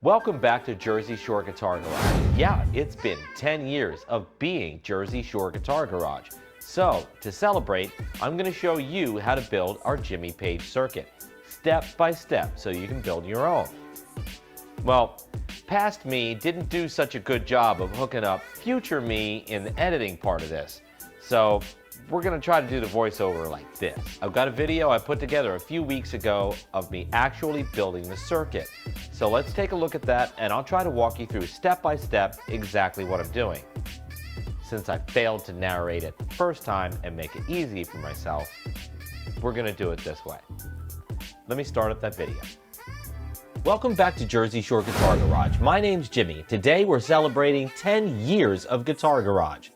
Welcome back to Jersey Shore Guitar Garage. Yeah, it's been 10 years of being Jersey Shore Guitar Garage. So, to celebrate, I'm going to show you how to build our Jimmy Page circuit, step by step, so you can build your own. Well, past me didn't do such a good job of hooking up future me in the editing part of this. So, we're going to try to do the voiceover like this. I've got a video I put together a few weeks ago of me actually building the circuit. So let's take a look at that, and I'll try to walk you through step by step exactly what I'm doing. Since I failed to narrate it the first time and make it easy for myself, we're going to do it this way. Let me start up that video. Welcome back to Jersey Shore Guitar Garage. My name's Jimmy. Today we're celebrating 10 years of Guitar Garage.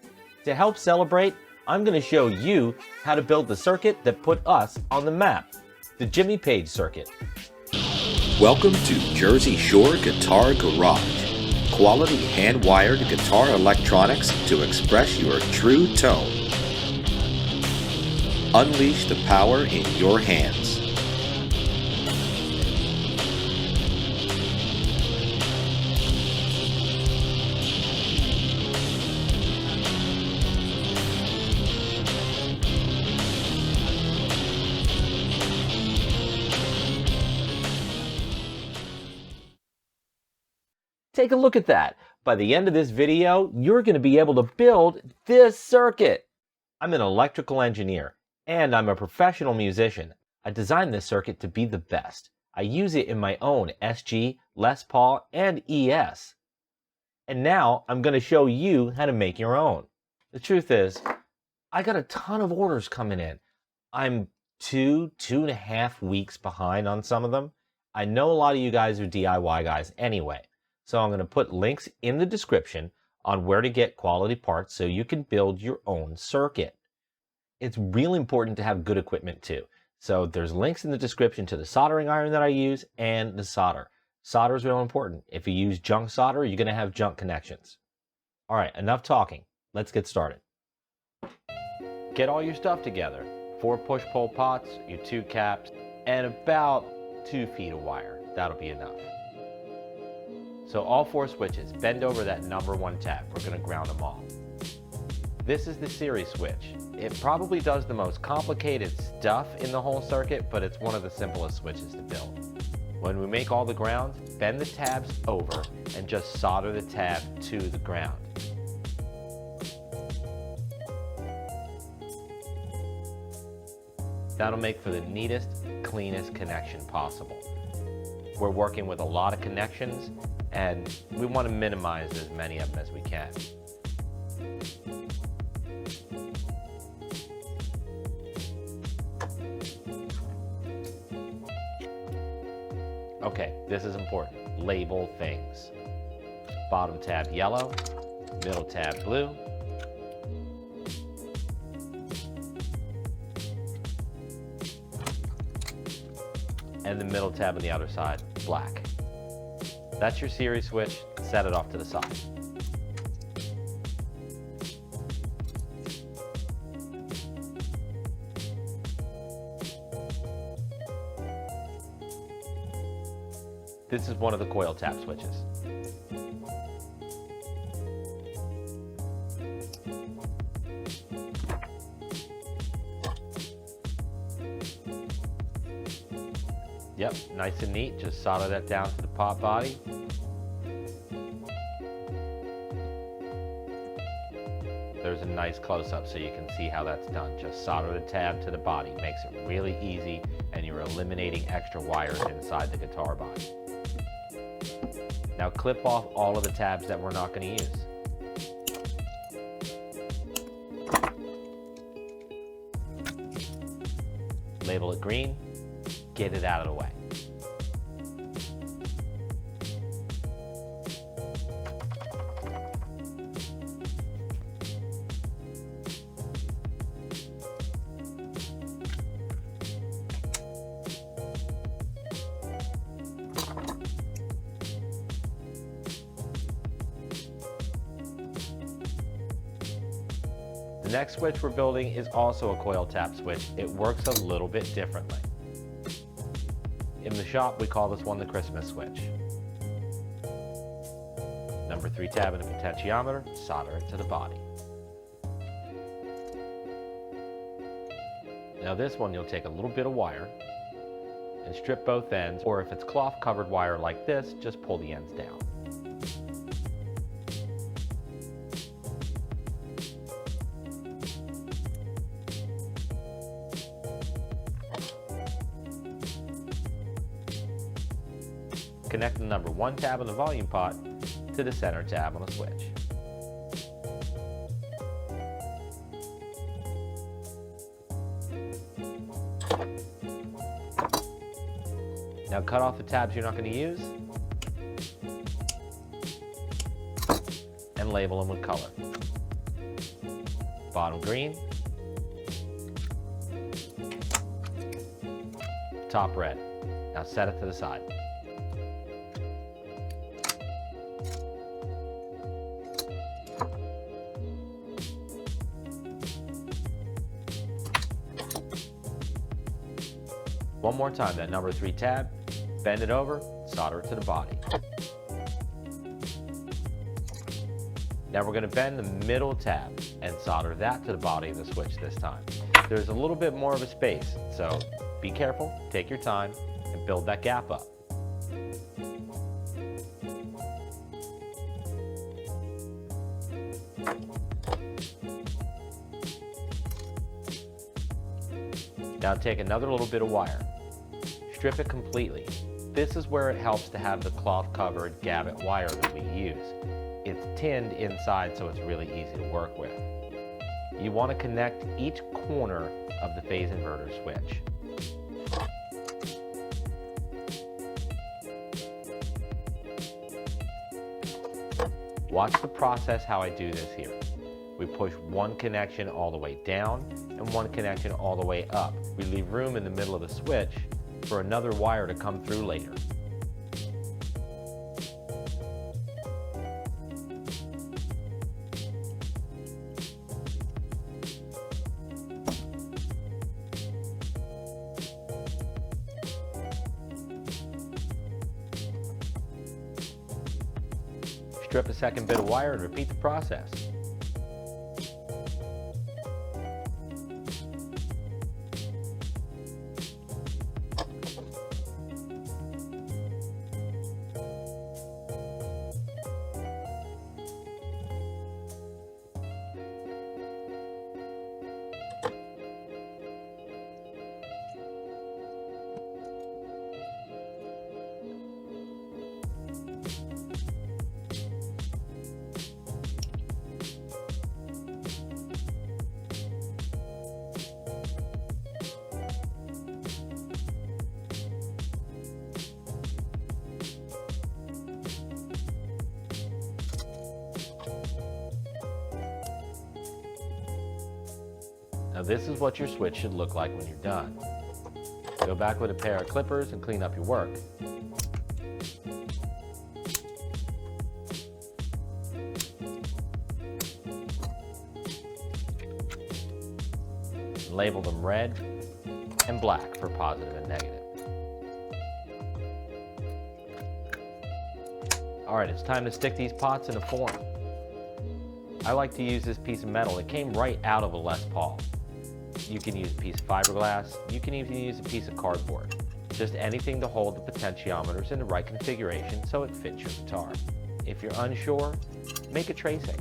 To help celebrate, I'm going to show you how to build the circuit that put us on the map, the Jimmy Page circuit. Welcome to Jersey Shore Guitar Garage. Quality hand-wired guitar electronics to express your true tone. Unleash the power in your hands. Take a look at that. By the end of this video, you're going to be able to build this circuit. I'm an electrical engineer, and I'm a professional musician. I designed this circuit to be the best. I use it in my own SG, Les Paul, and ES. And now I'm going to show you how to make your own. The truth is, I got a ton of orders coming in. I'm 2.5 weeks behind on some of them. I know a lot of you guys are DIY guys anyway. So I'm going to put links in the description on where to get quality parts so you can build your own circuit. It's really important to have good equipment too. So there's links in the description to the soldering iron that I use and the solder. Solder is real important. If you use junk solder, you're going to have junk connections. All right, enough talking. Let's get started. Get all your stuff together. 4 push-pull pots, your 2 caps, and about 2 feet of wire. That'll be enough. So all 4 switches, bend over that number 1 tab. We're going to ground them all. This is the series switch. It probably does the most complicated stuff in the whole circuit, but it's one of the simplest switches to build. When we make all the grounds, bend the tabs over and just solder the tab to the ground. That'll make for the neatest, cleanest connection possible. We're working with a lot of connections, and we want to minimize as many of them as we can. Okay, this is important. Label things. Bottom tab yellow, middle tab blue, and the middle tab on the other side, black. That's your series switch. Set it off to the side. This is one of the coil tap switches. Yep, nice and neat. Just solder that down to the pot body. There's a nice close-up so you can see how that's done. Just solder the tab to the body. Makes it really easy, and you're eliminating extra wires inside the guitar body. Now clip off all of the tabs that we're not going to use. Label it green. Get it out of the way. The next switch we're building is also a coil tap switch. It works a little bit differently. In the shop, we call this one the Christmas switch. Number 3 tab in the potentiometer, solder it to the body. Now this one you'll take a little bit of wire and strip both ends, or if it's cloth covered wire like this, just pull the ends down. Connect the number 1 tab on the volume pot to the center tab on the switch. Now cut off the tabs you're not going to use and label them with color. Bottom green, top red. Now set it to the side. One more time, that number 3 tab, bend it over, solder it to the body. Now we're going to bend the middle tab and solder that to the body of the switch this time. There's a little bit more of a space, so be careful, take your time, and build that gap up. Now take another little bit of wire. Strip it completely. This is where it helps to have the cloth covered Gabbett wire that we use. It's tinned inside, so it's really easy to work with. You want to connect each corner of the phase inverter switch. Watch the process how I do this here. We push one connection all the way down and one connection all the way up. We leave room in the middle of the switch for another wire to come through later. Strip a second bit of wire and repeat the process. Now this is what your switch should look like when you're done. Go back with a pair of clippers and clean up your work. Label them red and black for positive and negative. Alright, it's time to stick these pots in a form. I like to use this piece of metal. It came right out of a Les Paul. You can use a piece of fiberglass. You can even use a piece of cardboard. Just anything to hold the potentiometers in the right configuration so it fits your guitar. If you're unsure, make a tracing.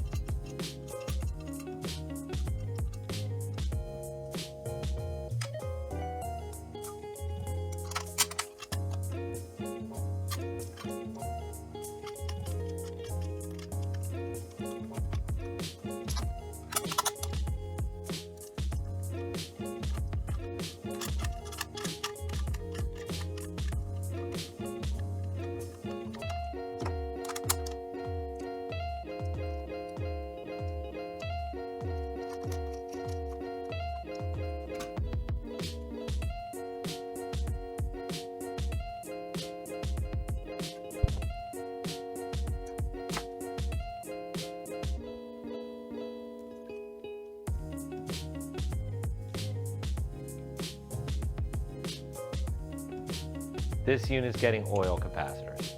This unit's getting oil capacitors.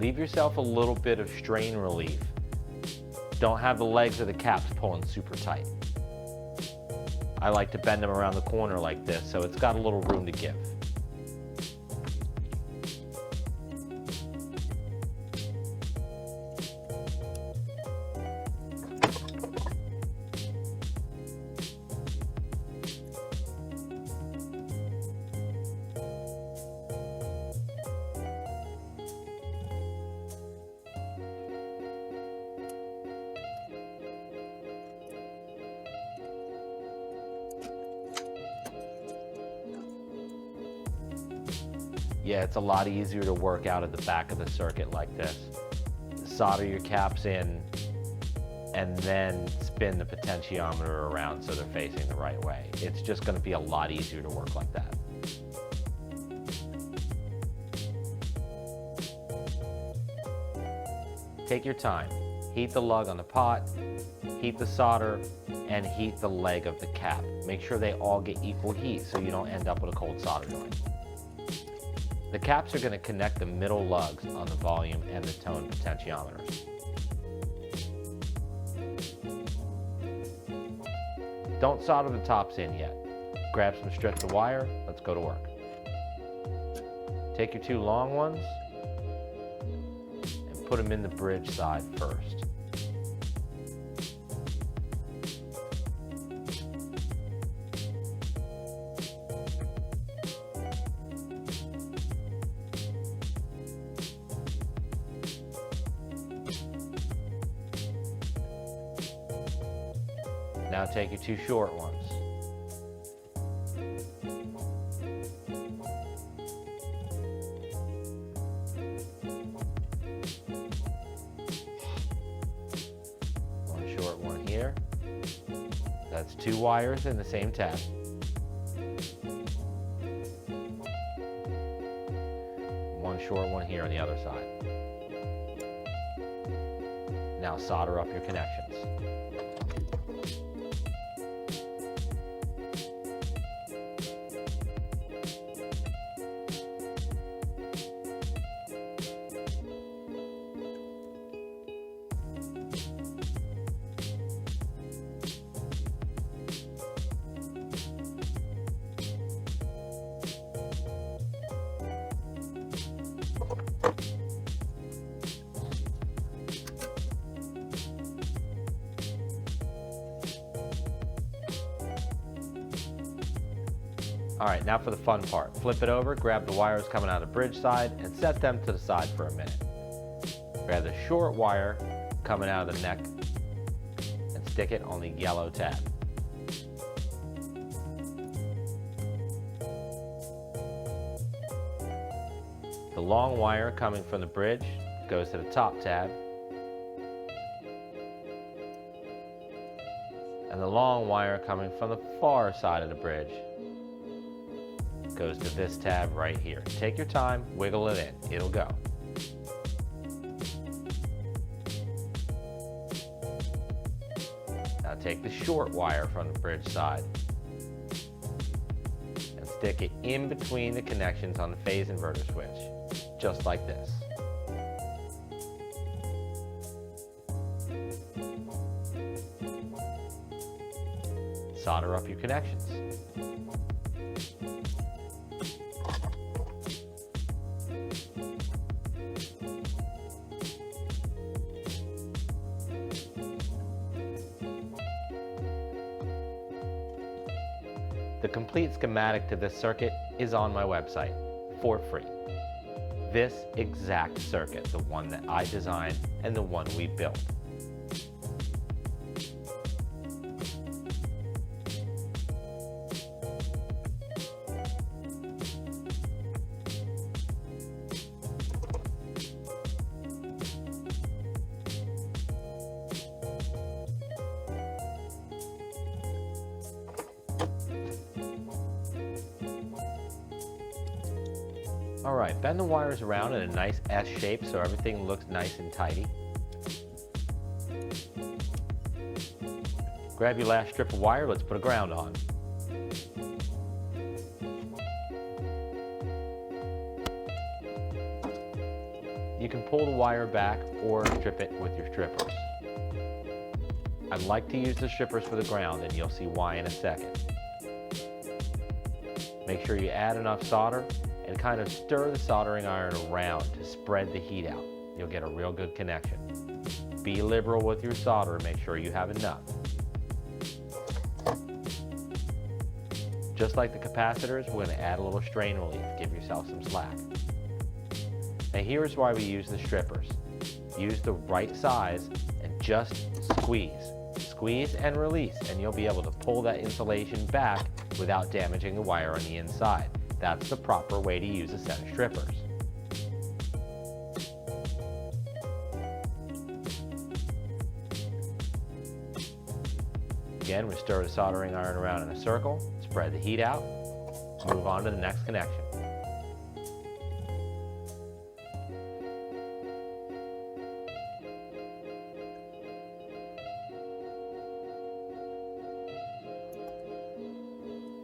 Leave yourself a little bit of strain relief. Don't have the legs of the caps pulling super tight. I like to bend them around the corner like this, so it's got a little room to give. Yeah, it's a lot easier to work out at the back of the circuit like this. Solder your caps in and then spin the potentiometer around so they're facing the right way. It's just going to be a lot easier to work like that. Take your time. Heat the lug on the pot, heat the solder, and heat the leg of the cap. Make sure they all get equal heat so you don't end up with a cold solder joint. The caps are going to connect the middle lugs on the volume and the tone potentiometers. Don't solder the tops in yet. Grab some strips of wire, let's go to work. Take your two long ones and put them in the bridge side first. Now take your two short ones. One short one here. That's two wires in the same tab. One short one here on the other side. Now solder up your connections. All right, now for the fun part. Flip it over, grab the wires coming out of the bridge side, and set them to the side for a minute. Grab the short wire coming out of the neck and stick it on the yellow tab. The long wire coming from the bridge goes to the top tab, and the long wire coming from the far side of the bridge goes to this tab right here. Take your time, wiggle it in, it'll go. Now take the short wire from the bridge side and stick it in between the connections on the phase inverter switch, just like this. Solder up your connections. The complete schematic to this circuit is on my website for free. This exact circuit, the one that I designed and the one we built. All right, bend the wires around in a nice S shape so everything looks nice and tidy. Grab your last strip of wire, let's put a ground on. you can pull the wire back or strip it with your strippers. I like to use the strippers for the ground, and you'll see why in a second. Make sure you add enough solder and kind of stir the soldering iron around to spread the heat out. You'll get a real good connection. Be liberal with your solder and make sure you have enough. Just like the capacitors, we're going to add a little strain relief. Give yourself some slack. Now here's why we use the strippers. Use the right size and just squeeze. Squeeze and release, and you'll be able to pull that insulation back without damaging the wire on the inside. That's the proper way to use a set of strippers. Again, we stir the soldering iron around in a circle, spread the heat out, move on to the next connection.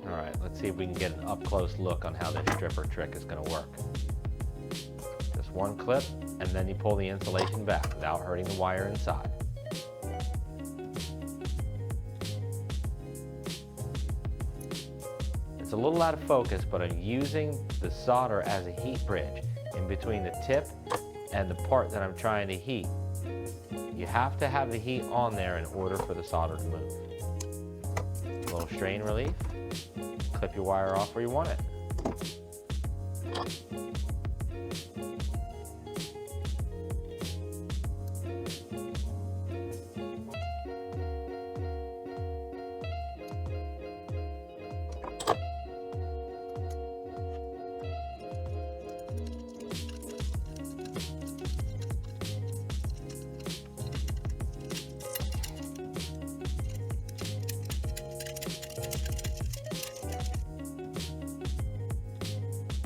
Alright, let's see if we can get an up-close look on how this stripper trick is going to work. Just one clip, and then you pull the insulation back without hurting the wire inside. It's a little out of focus, but I'm using the solder as a heat bridge in between the tip and the part that I'm trying to heat. You have to have the heat on there in order for the solder to move. A little strain relief. Clip your wire off where you want it.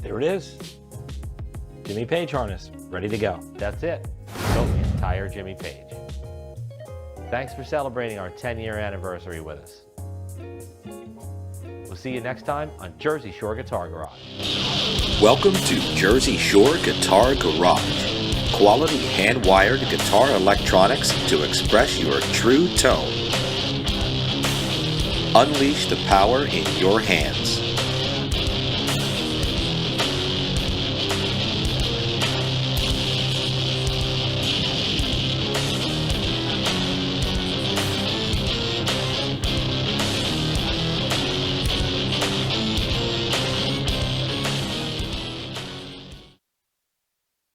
There it is. Jimmy Page harness, ready to go. That's it. Built the entire Jimmy Page. Thanks for celebrating our 10-year anniversary with us. We'll see you next time on Jersey Shore Guitar Garage. Welcome to Jersey Shore Guitar Garage. Quality hand-wired guitar electronics to express your true tone. Unleash the power in your hands.